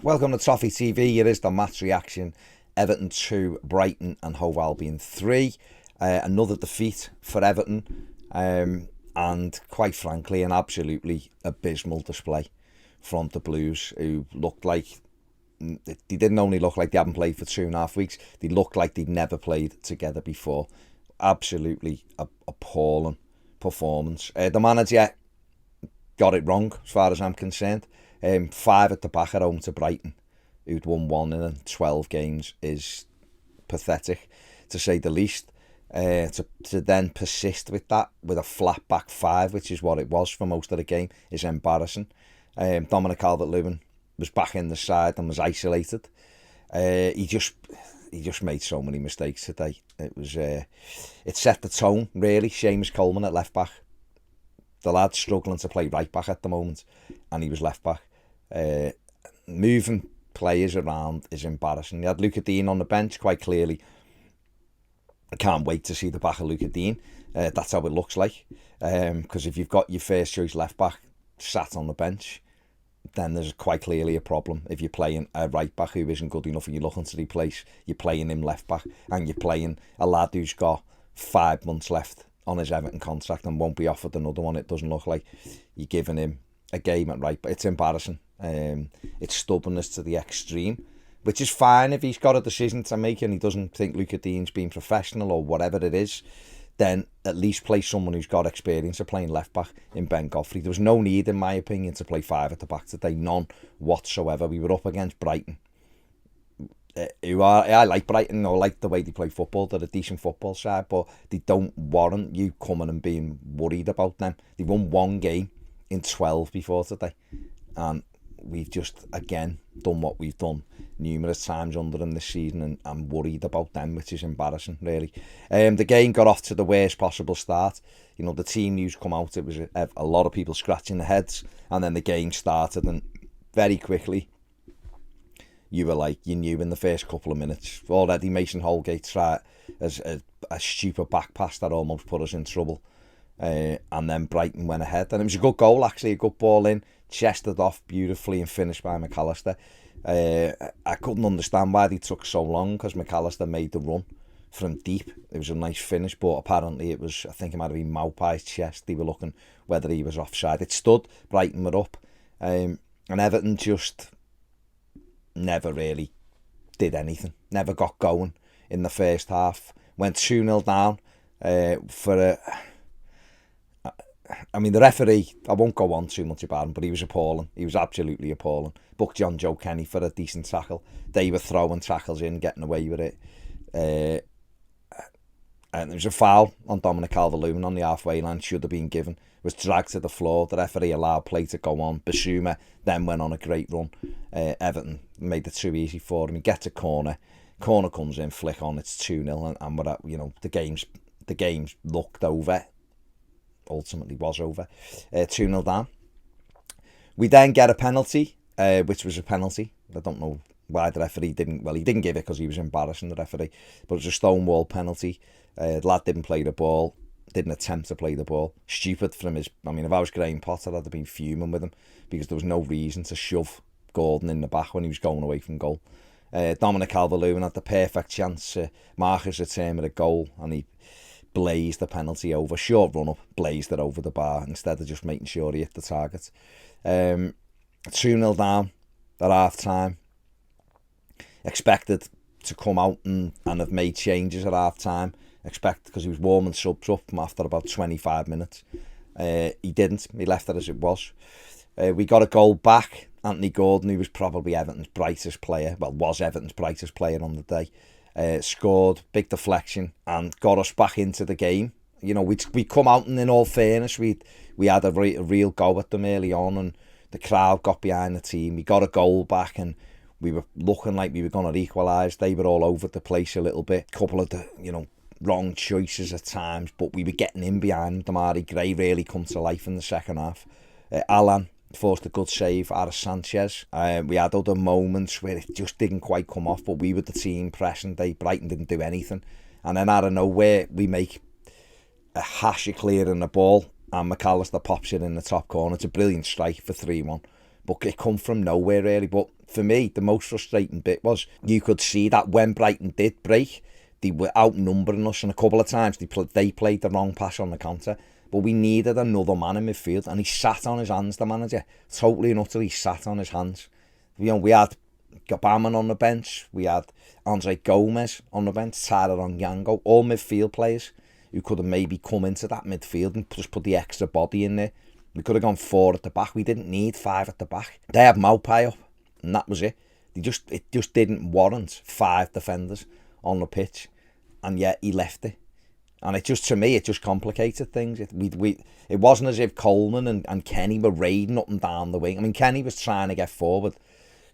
Welcome to Toffee TV. Here is the match reaction. Everton 2, Brighton and Hove Albion 3. Another defeat for Everton. And quite frankly, an absolutely abysmal display from the Blues, who looked like, they didn't only look like they hadn't played for 2.5 weeks, they looked like they'd never played together before. Absolutely appalling performance. The manager got it wrong as far as I'm concerned. 5 at the back at home to Brighton, who'd won 1 in 12 games, is pathetic, to say the least. To then persist with that, with a flat back 5, which is what it was for most of the game, is embarrassing. Dominic Calvert-Lewin was back in the side and was isolated. He just made so many mistakes today. It set the tone, really. Seamus Coleman at left back. The lad's struggling to play right back at the moment, and he was left back. Moving players around is embarrassing. He had Luca Dean on the bench, quite clearly. I can't wait to see the back of Luca Dean. That's how it looks like. Because if you've got your first choice left back sat on the bench, then there's quite clearly a problem. If you're playing a right back who isn't good enough and you're looking to replace, you're playing him left back, and you're playing a lad who's got 5 months left on his Everton contract and won't be offered another one. It doesn't look like you're giving him a game at right, but it's embarrassing. It's stubbornness to the extreme, which is fine if he's got a decision to make and he doesn't think Luca Dean's being professional or whatever it is. Then at least play someone who's got experience of playing left back in Ben Godfrey. There was no need, in my opinion, to play 5 at the back today, none whatsoever. We were up against Brighton, I like Brighton. I like the way they play football. They're a decent football side, but they don't warrant you coming and being worried about them. They won 1 game in 12 before today, and we've just again done what we've done numerous times under them this season, and I'm worried about them, which is embarrassing, really. The game got off to the worst possible start. You know, the team news come out, it was a lot of people scratching their heads, and then the game started, and very quickly you were like, you knew in the first couple of minutes already. Mason Holgate tried a stupid back pass that almost put us in trouble, and then Brighton went ahead, and it was a good goal, actually, a good ball in, chested off beautifully and finished by MacAllister. I couldn't understand why they took so long, because MacAllister made the run from deep. It was a nice finish, but apparently it was, I think it might have been Maupai's chest. They were looking whether he was offside. It stood, Brighton were up, and Everton just never really did anything, never got going in the first half. Went 2-0 down I mean, the referee, I won't go on too much about him, but he was appalling. He was absolutely appalling. Booked John Joe Kenny for a decent tackle. They were throwing tackles in, getting away with it. And there was a foul on Dominic Calvert-Lewin on the halfway line, should have been given. Was dragged to the floor. The referee allowed play to go on. Basuma then went on a great run. Everton made it too easy for him. He gets a corner. Corner comes in, flick on, it's 2-0, and we're at, you know, the game's looked over. Ultimately was over. 2-0 down. We then get a penalty, which was a penalty. I don't know why the referee didn't, well, he didn't give it because he was embarrassing, the referee, but it was a stonewall penalty. The lad didn't play the ball, didn't attempt to play the ball. Stupid from his, I mean, if I was Graham Potter, I'd have been fuming with him, because there was no reason to shove Gordon in the back when he was going away from goal. Dominic Calvert-Lewin had the perfect chance. Marcus returned with a goal, and he blazed the penalty over. Short run up, blazed it over the bar instead of just making sure he hit the target. 2-0 down at half time. Expected to come out and have made changes at half time. Because he was warming subs up after about 25 minutes. He didn't. He left it as it was. We got a goal back. Anthony Gordon, who was probably Everton's brightest player, well, was Everton's brightest player on the day, scored, big deflection, and got us back into the game. You know, we come out, and in all fairness, we had a real go at them early on, and the crowd got behind the team. We got a goal back, and we were looking like we were going to equalise. They were all over the place a little bit. Couple of the, you know, wrong choices at times, but we were getting in behind them. Damari Gray really come to life in the second half. Alan forced a good save out of Sanchez. We had other moments where it just didn't quite come off, but we were the team pressing. Brighton didn't do anything, and then out of nowhere we make a hash of clearing the ball, and MacAllister pops it in the top corner. It's a brilliant strike for 3-1, but it come from nowhere really. But for me, the most frustrating bit was you could see that when Brighton did break, they were outnumbering us, and a couple of times they played the wrong pass on the counter. But we needed another man in midfield, and he sat on his hands, the manager. Totally and utterly sat on his hands. We had Gabaman on the bench, we had Andre Gomez on the bench, Tyler Onyango, all midfield players who could have maybe come into that midfield and just put the extra body in there. We could have gone 4 at the back. We didn't need 5 at the back. They had Maupay up, and that was it. It just didn't warrant 5 defenders on the pitch, and yet he left it. And to me, it just complicated things. It wasn't as if Coleman and Kenny were raiding up and down the wing. I mean, Kenny was trying to get forward.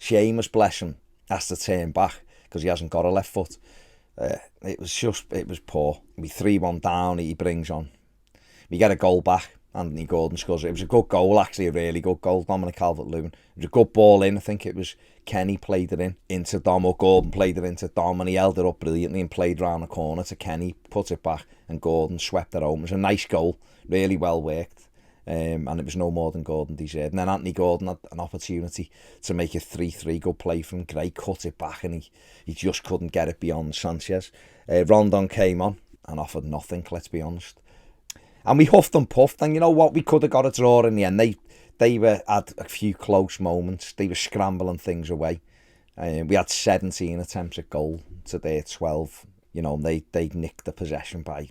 Seamus, bless him, has to turn back because he hasn't got a left foot. It was poor. We 3-1 down, he brings on. We get a goal back. Anthony Gordon scores. It was a good goal, actually, a really good goal. Dominic Calvert-Lewin. It was a good ball in. I think it was Kenny played it into Dom, or Gordon played it into Dom, and he held it up brilliantly and played round the corner to Kenny, put it back, and Gordon swept it home. It was a nice goal, really well worked, and it was no more than Gordon deserved. And then Anthony Gordon had an opportunity to make a 3-3, good play from Gray, cut it back, and he just couldn't get it beyond Sanchez. Rondon came on and offered nothing, let's be honest. And we huffed and puffed, and you know what? We could have got a draw in the end. They had a few close moments. They were scrambling things away. We had 17 attempts at goal to their 12. You know, they nicked the possession by,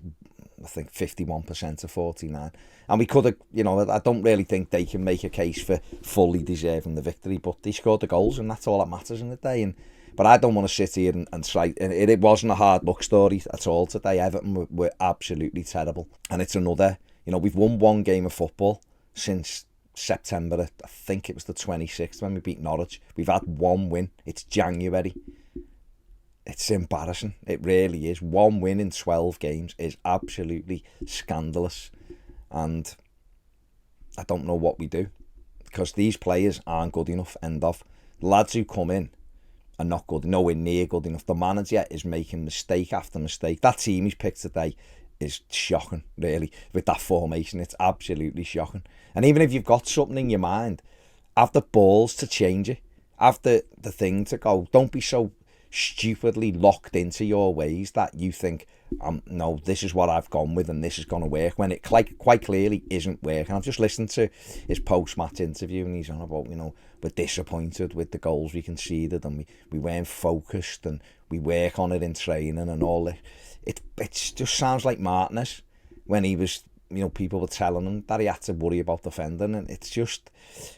I think, 51% to 49. And we could have, you know, I don't really think they can make a case for fully deserving the victory, but they scored the goals, and that's all that matters in the day. But I don't want to sit here and try. It wasn't a hard luck story at all today. Everton were absolutely terrible. And it's another, you know, we've won 1 game of football since September, I think it was the 26th when we beat Norwich. We've had 1 win. It's January. It's embarrassing. It really is. 1 win in 12 games is absolutely scandalous. And I don't know what we do, because these players aren't good enough, end of. The lads who come in are not good, nowhere near good enough. The manager is making mistake after mistake. That team he's picked today is shocking, really. With that formation, it's absolutely shocking. And even if you've got something in your mind, have the balls to change it. Have the thing to go. Don't be so stupidly locked into your ways that you think, no, this is what I've gone with and this is going to work, when it quite clearly isn't working. I've just listened to his post-match interview, and he's on about, you know, we're disappointed with the goals we conceded, and we weren't focused, and we work on it in training and all that. It just sounds like Martinez when he was, you know, people were telling him that he had to worry about defending, and it's just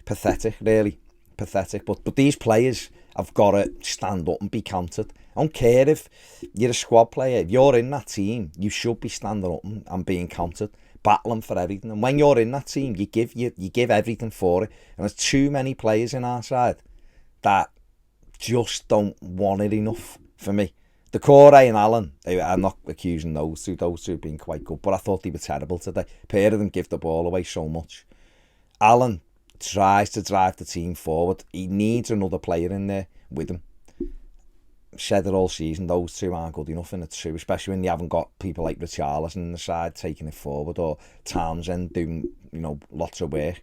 pathetic, really pathetic. But these players have got to stand up and be counted. I don't care if you're a squad player. If you're in that team, you should be standing up and being counted, battling for everything. And when you're in that team, you give everything for it. And there's too many players in our side that just don't want it enough for me. Decore and Allen, I'm not accusing those two. Those two have been quite good, but I thought they were terrible today. Pair of them give the ball away so much. Allen tries to drive the team forward. He needs another player in there with him. Said it all season, those two aren't good enough in it too, especially when you haven't got people like Richarlison in the side taking it forward, or Townsend doing, you know, lots of work.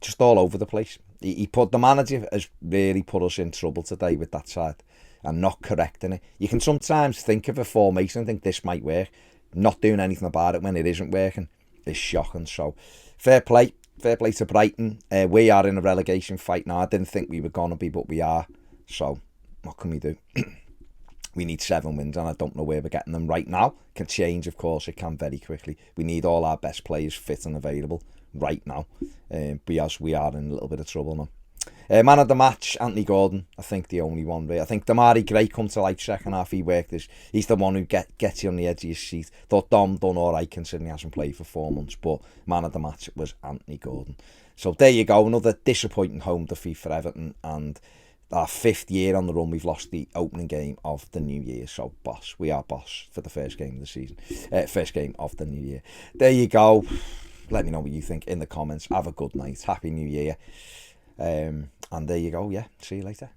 Just all over the place. The manager has really put us in trouble today with that side and not correcting it. You can sometimes think of a formation and think this might work. Not doing anything about it when it isn't working is shocking. So fair play to Brighton. We are in a relegation fight now. I didn't think we were going to be, but we are. So what can we do? We need 7 wins, and I don't know where we're getting them right now. It can change, of course, it can very quickly. We need all our best players fit and available right now, because we are in a little bit of trouble now. Man of the match, Anthony Gordon, I think the only one. I think Damari Gray come to life second half. He's the one who gets you on the edge of your seat. Thought Dom done all right considering he hasn't played for 4 months, but man of the match was Anthony Gordon. So there you go, another disappointing home defeat for Everton, and our 5th year on the run we've lost the opening game of the new year. So we are boss for the first game of the season, first game of the new year. There you go. Let me know what you think in the comments. Have a good night, happy new year. And there you go, yeah, see you later.